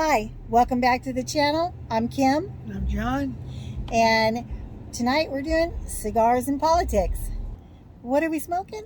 Hi, welcome back to the channel. I'm Kim. And I'm John. And tonight we're doing cigars and politics. What are we smoking?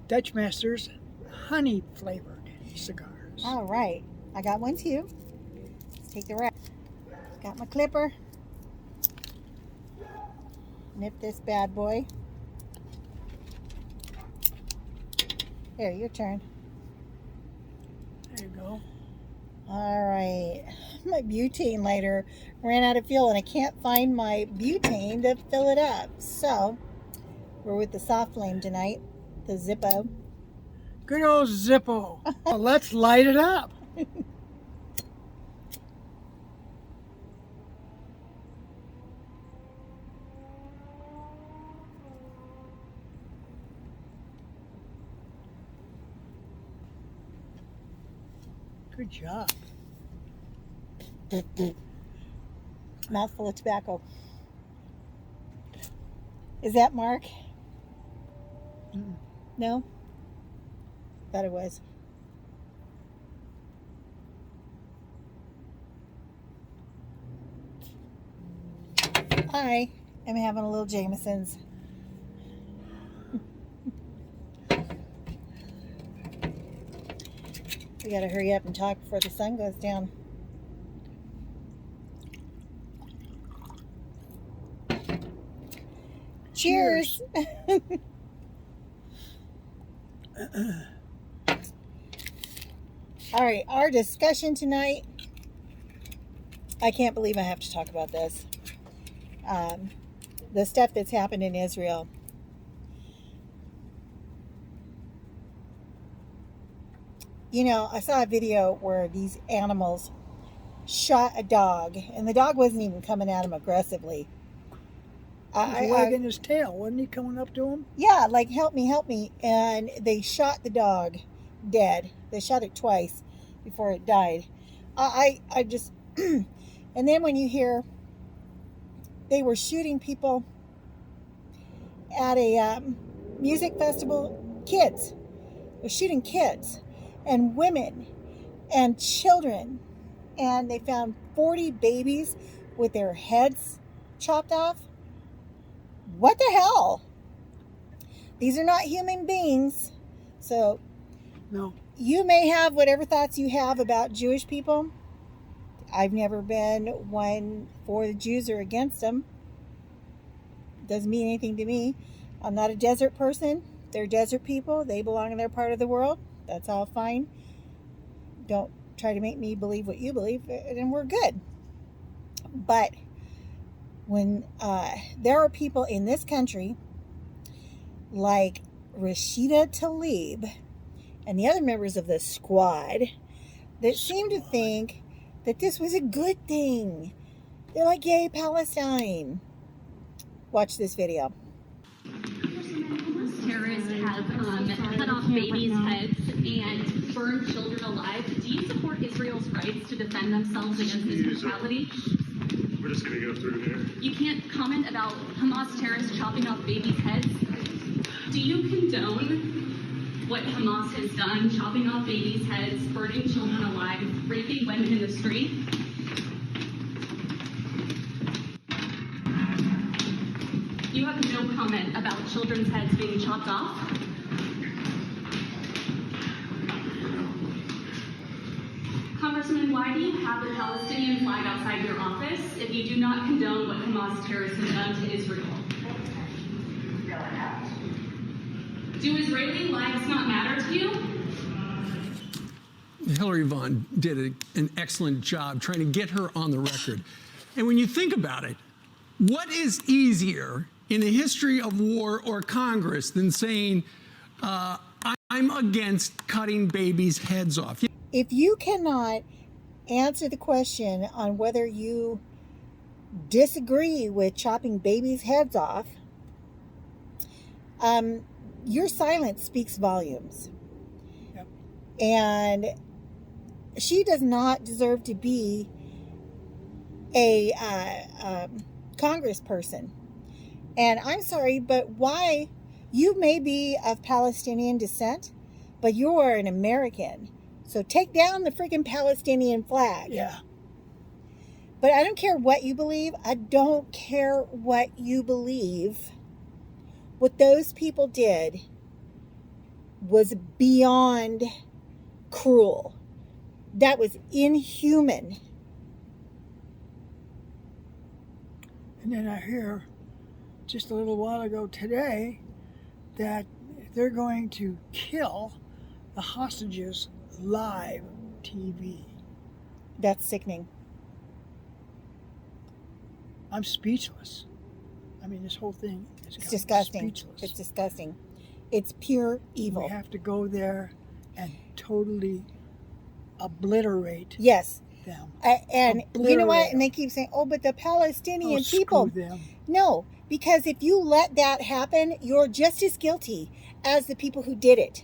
Dutch Masters honey flavored cigars. All right, I got one too. Let's take the wrap. Got my clipper. Nip this bad boy. Here, your turn. There you go. All right, my butane lighter ran out of fuel and I can't find my butane to fill it up. So we're with the soft flame tonight, the Zippo. Good old Zippo. Well, let's light it up. Good job. Mouthful of tobacco. Is that Mark? No? Thought it was. Hi, I'm having a little Jameson's. We gotta hurry up and talk before the sun goes down. Cheers! All right, our discussion tonight. I can't believe I have to talk about this. The stuff that's happened in Israel. You know, I saw a video where these animals shot a dog, and the dog wasn't even coming at him aggressively. He was wagging his tail. Wasn't he coming up to him? Yeah, like, help me. And they shot the dog dead. They shot it twice before it died. I just... And then when you hear they were shooting people at a music festival, kids. They're shooting kids and women and children. And they found 40 babies with their heads chopped off. What the hell? These are not human beings. So, No. You may have whatever thoughts you have about Jewish people. I've never been one for the Jews or against them. Doesn't mean anything to me. I'm not a desert person. They're desert people. They belong in their part of the world. That's all fine. Don't try to make me believe what you believe, and we're good. But when there are people in this country like Rashida Talb and the other members of the squad that seem to think that this was a good thing. They're like, yay, Palestine. Watch this video. Terrorists have cut off babies' heads and burned children alive. Do you support Israel's rights to defend themselves against this brutality? We're just going to go through here. You can't comment about Hamas terrorists chopping off babies' heads. Do you condone what Hamas has done, chopping off babies' heads, burning children alive, raping women in the street? You have no comment about children's heads being chopped off? Congressman, why do you have the Palestinian flag outside your office if you do not condone what Hamas terrorists have done to Israel? Do Israeli lives not matter to you? Hillary Vaughn did an excellent job trying to get her on the record. And when you think about it, what is easier in the history of war or Congress than saying, I'm against cutting babies' heads off? If you cannot answer the question on whether you disagree with chopping babies' heads off, your silence speaks volumes. Yep. And she does not deserve to be a congressperson. And I'm sorry, but why? You may be of Palestinian descent, but you're an American. So take down the freaking Palestinian flag. Yeah. But I don't care what you believe. I don't care what you believe. What those people did was beyond cruel. That was inhuman. And then I hear just a little while ago today that they're going to kill the hostages live TV. That's sickening. I'm speechless. I mean, this whole thing is It's disgusting. speechless. It's disgusting. It's pure evil. We have to go there and totally obliterate Yes. them. And you know what? Obliterate And they keep saying, oh, but the Palestinian screw people. them. No, because if you let that happen, you're just as guilty as the people who did it.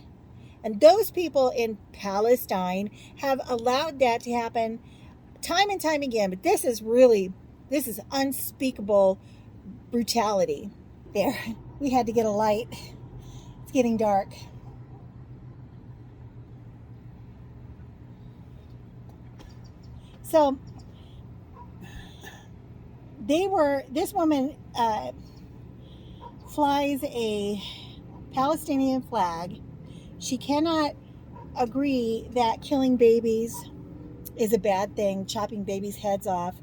And those people in Palestine have allowed that to happen time and time again. But this is unspeakable brutality. There, we had to get a light. It's getting dark. So this woman flies a Palestinian flag. She cannot agree that killing babies is a bad thing, chopping babies' heads off.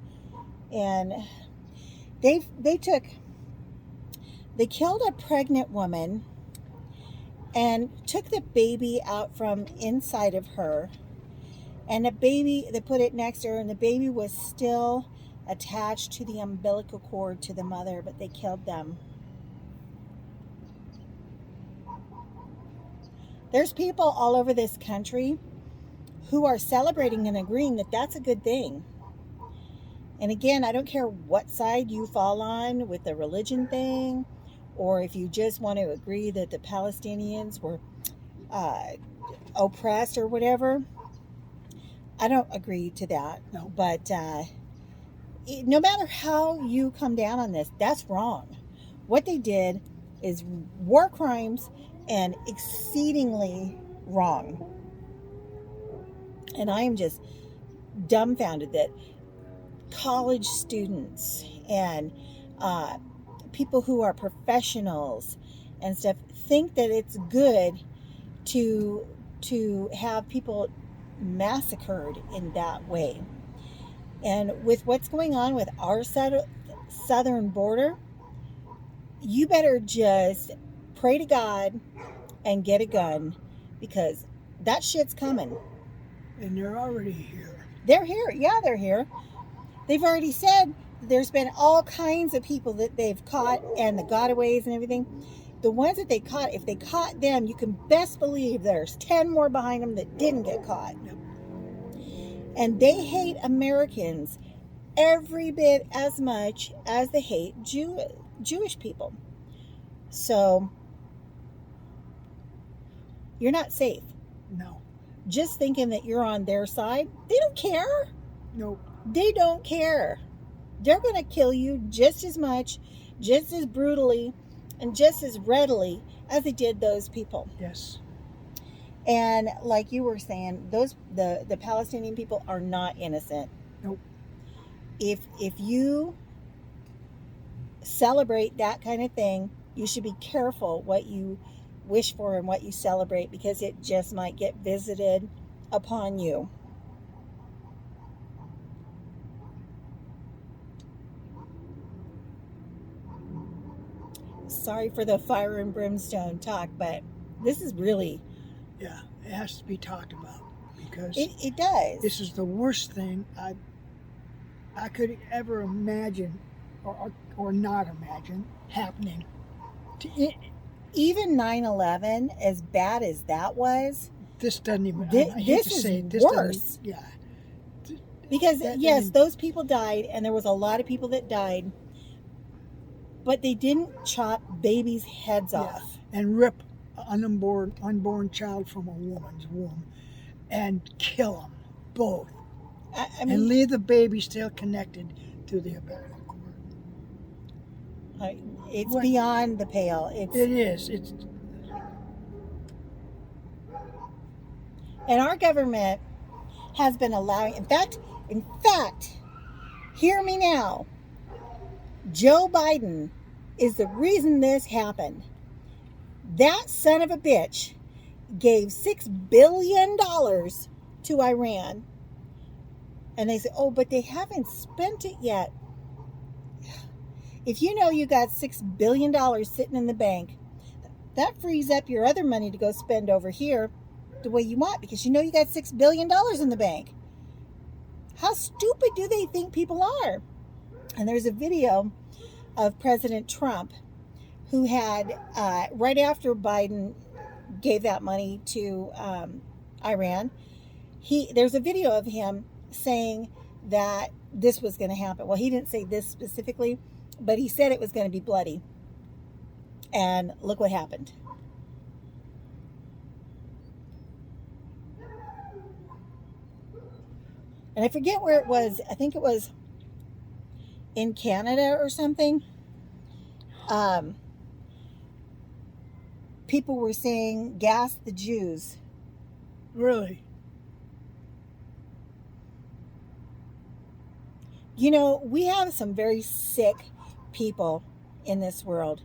And they killed a pregnant woman and took the baby out from inside of her. And the baby, they put it next to her, and the baby was still attached to the umbilical cord to the mother, but they killed them. There's people all over this country who are celebrating and agreeing that that's a good thing. And again, I don't care what side you fall on with the religion thing, or if you just want to agree that the Palestinians were oppressed or whatever. I don't agree to that. No. But no matter how you come down on this, that's wrong. What they did is war crimes and exceedingly wrong. And I am just dumbfounded that college students and people who are professionals and stuff think that it's good to have people massacred in that way. And with what's going on with our southern border, you better just pray to God and get a gun, because that shit's coming. And they're already here. They're here. Yeah, they're here. They've already said there's been all kinds of people that they've caught, and the gotaways and everything. The ones that they caught, if they caught them, you can best believe there's 10 more behind them that didn't get caught. And they hate Americans every bit as much as they hate Jewish people. So you're not safe. No. Just thinking that you're on their side, they don't care. Nope. They don't care. They're going to kill you just as much, just as brutally, and just as readily as they did those people. Yes. And like you were saying, the Palestinian people are not innocent. Nope. If you celebrate that kind of thing, you should be careful what you wish for and what you celebrate, because it just might get visited upon you. Sorry for the fire and brimstone talk, but this is really... Yeah, it has to be talked about, because It does. this is the worst thing I could ever imagine or not imagine happening. Even 9/11, as bad as that was, This doesn't even. This I hate to is say it, this worse. doesn't- Yeah. because That yes, doesn't- those people died, and there was a lot of people that died, but they didn't chop babies' heads Yeah. off. And rip an unborn child from a woman's womb and kill them both. I And mean, leave the baby still connected to the umbilical cord. it's What- beyond the pale. It's It is. It's and our government has been allowing. In fact, Hear me now. Joe Biden is the reason this happened. That son of a bitch gave $6 billion to Iran. And they say, oh, but they haven't spent it yet. If you know you got $6 billion sitting in the bank, that frees up your other money to go spend over here the way you want, because you know you got $6 billion in the bank. How stupid do they think people are? And there's a video of President Trump who had, right after Biden gave that money to Iran, there's a video of him saying that this was going to happen. Well, he didn't say this specifically, but he said it was going to be bloody. And look what happened. And I forget where it was. I think it was in Canada or something. People were saying, gas the Jews. Really? You know, we have some very sick people in this world.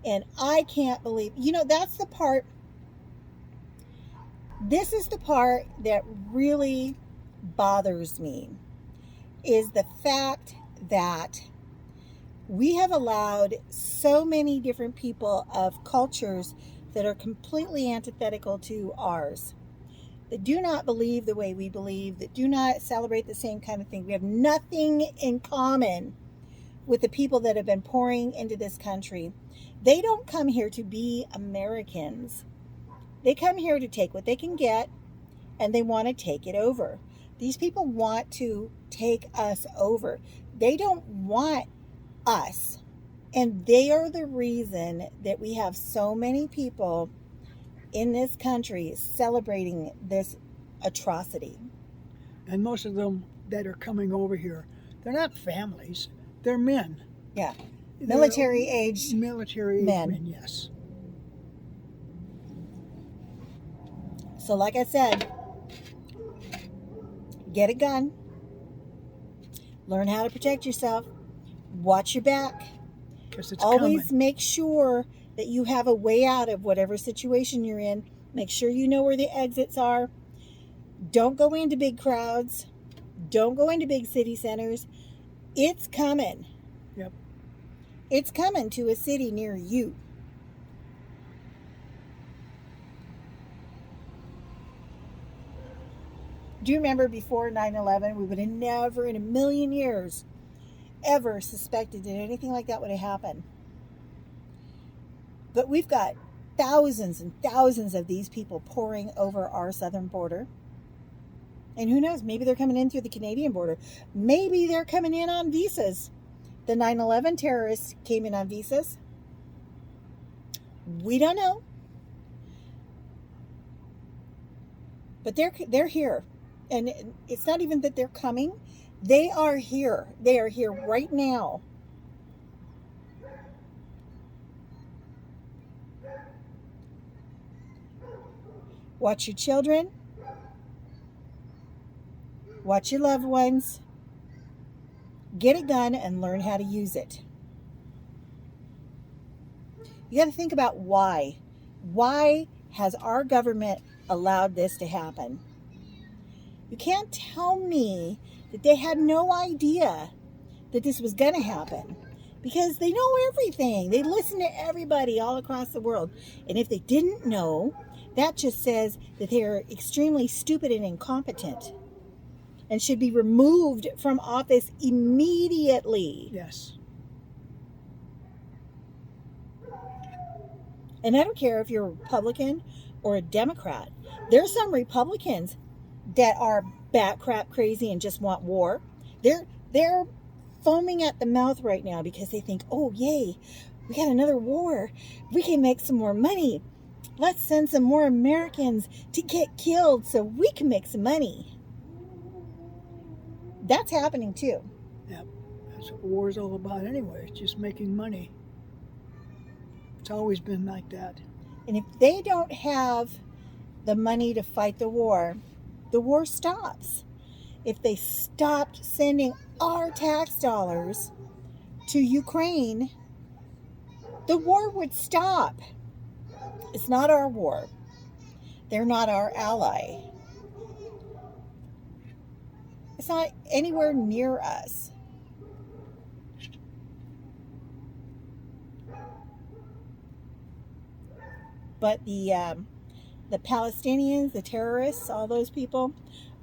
And I can't believe, that's the part, this is the part that really bothers me, is the fact that we have allowed so many different people of cultures that are completely antithetical to ours, that do not believe the way we believe, that do not celebrate the same kind of thing. We have nothing in common with the people that have been pouring into this country. They don't come here to be Americans. They come here to take what they can get, and they want to take it over. These people want to take us over. They don't want us. And they are the reason that we have so many people in this country celebrating this atrocity. And most of them that are coming over here, they're not families, they're men. Yeah. Military age men, yes. So like I said, get a gun. Learn how to protect yourself. Watch your back. Because it's Always coming. make sure that you have a way out of whatever situation you're in. Make sure you know where the exits are. Don't go into big crowds. Don't go into big city centers. It's coming. Yep. It's coming to a city near you. Do you remember before 9/11, we would have never in a million years ever suspected that anything like that would have happened. But we've got thousands and thousands of these people pouring over our southern border. And who knows, maybe they're coming in through the Canadian border. Maybe they're coming in on visas. The 9/11 terrorists came in on visas. We don't know. But they're here. And it's not even that they're coming. They are here. They are here right now. Watch your children. Watch your loved ones. Get a gun and learn how to use it. You got to think about why. Why has our government allowed this to happen? You can't tell me that they had no idea that this was going to happen, because they know everything. They listen to everybody all across the world. And if they didn't know, that just says that they're extremely stupid and incompetent and should be removed from office immediately. Yes. And I don't care if you're a Republican or a Democrat. There's some Republicans that are bat crap crazy and just want war. They're foaming at the mouth right now because they think, oh, yay, we got another war. We can make some more money. Let's send some more Americans to get killed so we can make some money. That's happening too. Yep. That's what war is all about anyway. It's just making money. It's always been like that. And if they don't have the money to fight the war stops. If they stopped sending our tax dollars to Ukraine, the war would stop. It's not our war. They're not our ally. It's not anywhere near us. But the Palestinians, the terrorists, all those people,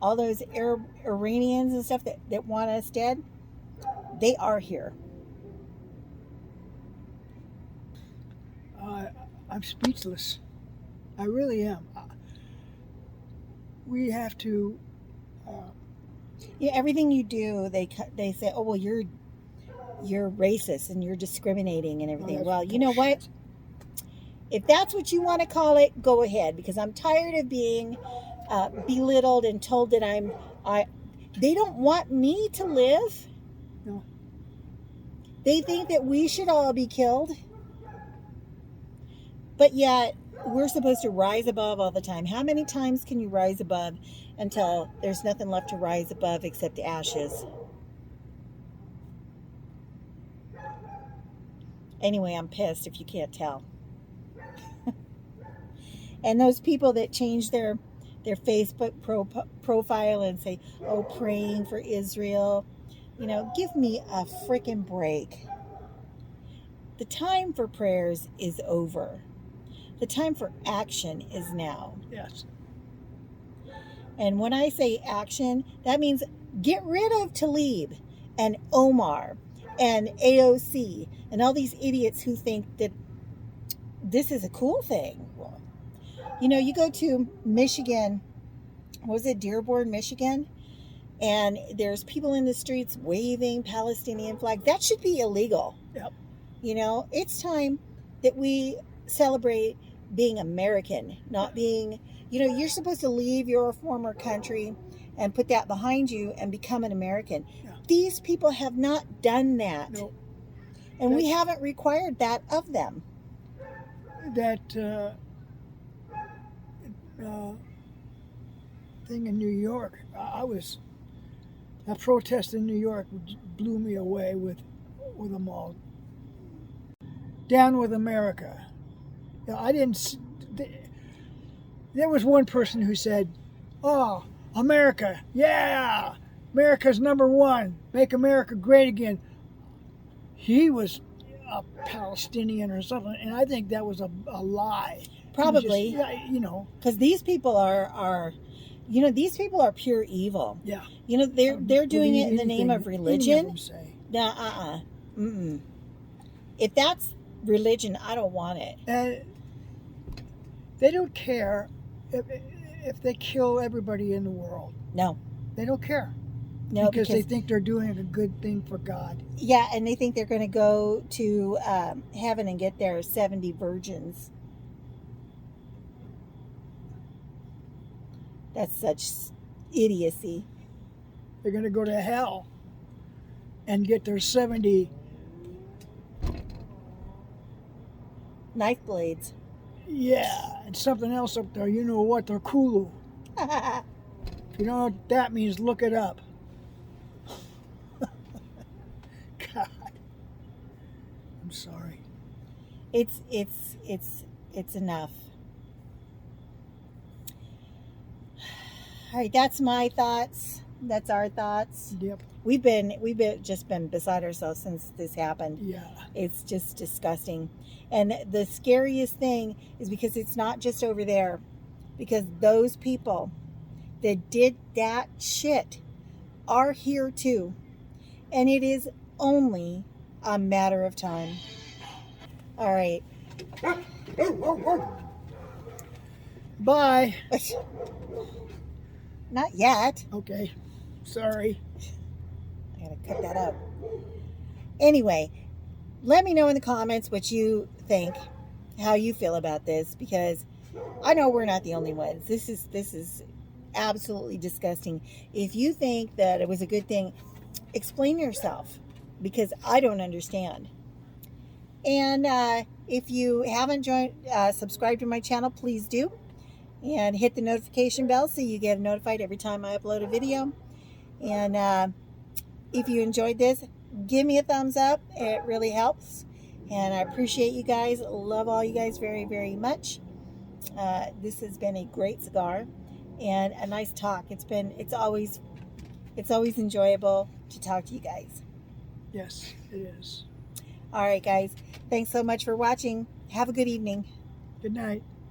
all those Iranians and stuff that want us dead, they are here. I'm speechless. I really am. We have to. Yeah, everything you do, they say, oh well, you're racist and you're discriminating and everything. Well, you know what? If that's what you want to call it, go ahead. Because I'm tired of being belittled and told that they don't want me to live. No. They think that we should all be killed. But yet, we're supposed to rise above all the time. How many times can you rise above until there's nothing left to rise above except ashes? Anyway, I'm pissed if you can't tell. And those people that change their Facebook profile and say, oh, praying for Israel, give me a freaking break. The time for prayers is over. The time for action is now. Yes. And when I say action, that means get rid of Talib and Omar and AOC and all these idiots who think that this is a cool thing. You go to Michigan, what was it, Dearborn, Michigan? And there's people in the streets waving Palestinian flags. That should be illegal. Yep. It's time that we celebrate being American, not being, you're supposed to leave your former country and put that behind you and become an American. Yeah. These people have not done that. No. And we haven't required that of them. That thing in New York, that protest in New York blew me away with them all. Down with America. There was one person who said, oh, America, yeah, America's number one, make America great again. He was a Palestinian or something, and I think that was a lie. Probably. Because these people are these people are pure evil. Yeah. They're doing it in the name of religion. Nah, If that's religion, I don't want it. And they don't care if they kill everybody in the world. No. They don't care. No, because they think they're doing a good thing for God. Yeah, and they think they're going to go to heaven and get their 70 virgins. That's such idiocy. They're going to go to hell and get their 70 knife blades. Yeah, and something else up there. You know what? They're Kulu. If you don't know what that means, look it up. God, I'm sorry. It's enough. All right, that's my thoughts. That's our thoughts. Yep. We've been beside ourselves since this happened. Yeah. It's just disgusting. And the scariest thing is because it's not just over there. Because those people that did that shit are here too. And it is only a matter of time. All right. Bye. Not yet. Okay. Sorry. I gotta cut that out. Anyway, let me know in the comments what you think, how you feel about this, because I know we're not the only ones. This is absolutely disgusting. If you think that it was a good thing, explain yourself, because I don't understand. And if you haven't subscribed to my channel, please do. And hit the notification bell so you get notified every time I upload a video. And If you enjoyed this, give me a thumbs up. It really helps. And I appreciate you guys. Love all you guys very, very much. This has been a great cigar and a nice talk. It's always enjoyable to talk to you guys. Yes, it is. All right, guys. Thanks so much for watching. Have a good evening. Good night.